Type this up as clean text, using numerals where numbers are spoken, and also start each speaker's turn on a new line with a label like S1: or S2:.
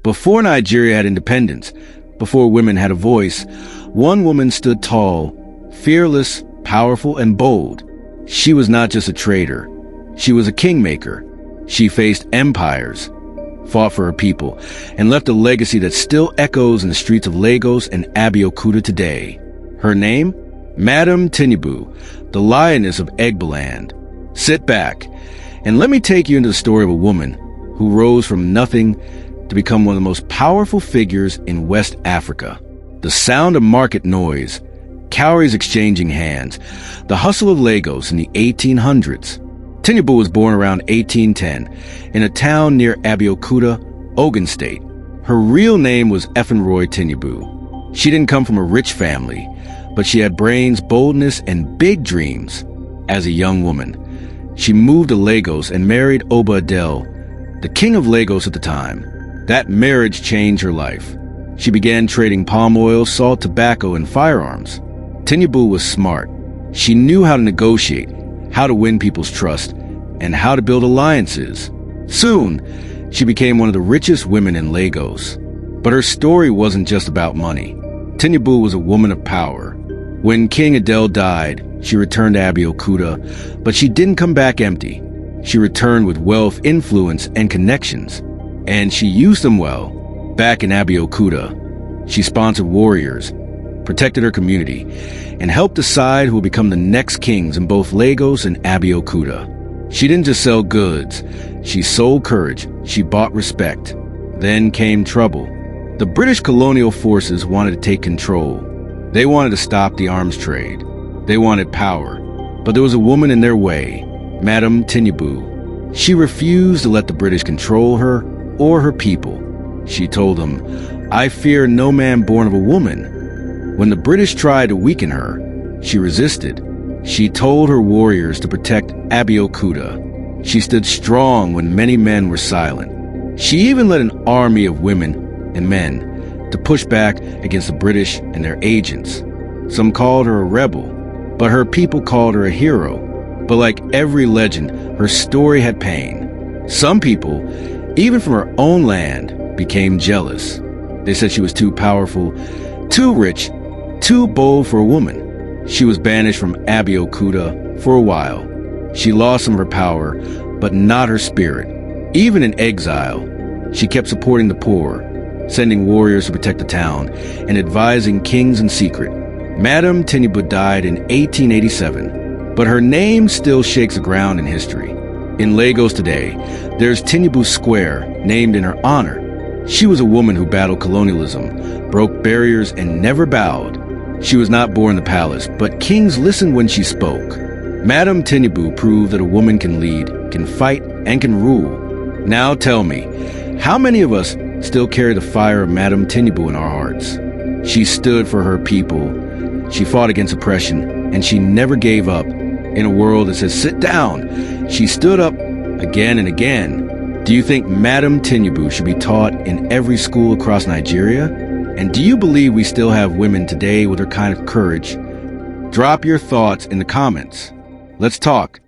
S1: Before Nigeria had independence, before women had a voice, one woman stood tall, fearless, powerful, and bold. She was not just a trader. She was a kingmaker. She faced empires, fought for her people, and left a legacy that still echoes in the streets of Lagos and Abeokuta today. Her name? Madam Tinubu, the Lioness of Egbaland. Sit back, and let me take you into the story of a woman who rose from nothing to become one of the most powerful figures in West Africa. The sound of market noise, cowries exchanging hands, the hustle of Lagos in the 1800s. Tinubu was born around 1810 in a town near Abeokuta, Ogun State. Her real name was Heroine Tinubu. She didn't come from a rich family, but she had brains, boldness, and big dreams. As a young woman, she moved to Lagos and married Oba Adel, the king of Lagos at the time. That marriage changed her life. She began trading palm oil, salt, tobacco, and firearms. Tinubu was smart. She knew how to negotiate, how to win people's trust, and how to build alliances. Soon, she became one of the richest women in Lagos. But her story wasn't just about money. Tinubu was a woman of power. When King Adel died, she returned to Abeokuta, but she didn't come back empty. She returned with wealth, influence, and connections. And she used them well. Back in Abeokuta, she sponsored warriors, protected her community, and helped decide who would become the next kings in both Lagos and Abeokuta. She didn't just sell goods. She sold courage. She bought respect. Then came trouble. The British colonial forces wanted to take control. They wanted to stop the arms trade. They wanted power. But there was a woman in their way, Madam Tinubu. She refused to let the British control her or her people. She told them, "I fear no man born of a woman." When the British tried to weaken her, she resisted. She told her warriors to protect Abeokuta. She stood strong when many men were silent. She even led an army of women and men to push back against the British and their agents. Some called her a rebel, but her people called her a hero. But like every legend, her story had pain. Some people, even from her own land, became jealous. They said she was too powerful, too rich, too bold for a woman. She was banished from Abeokuta for a while. She lost some of her power, but not her spirit. Even in exile, she kept supporting the poor, sending warriors to protect the town, and advising kings in secret. Madam Tinubu died in 1887, but her name still shakes the ground in history. In Lagos today, there's Tinubu Square, named in her honor. She was a woman who battled colonialism, broke barriers, and never bowed. She was not born in the palace, but kings listened when she spoke. Madam Tinubu proved that a woman can lead, can fight, and can rule. Now tell me, how many of us still carry the fire of Madam Tinubu in our hearts? She stood for her people. She fought against oppression, and she never gave up. In a world that says, "Sit down," she stood up again and again. Do you think Madam Tinubu should be taught in every school across Nigeria? And do you believe we still have women today with her kind of courage? Drop your thoughts in the comments. Let's talk.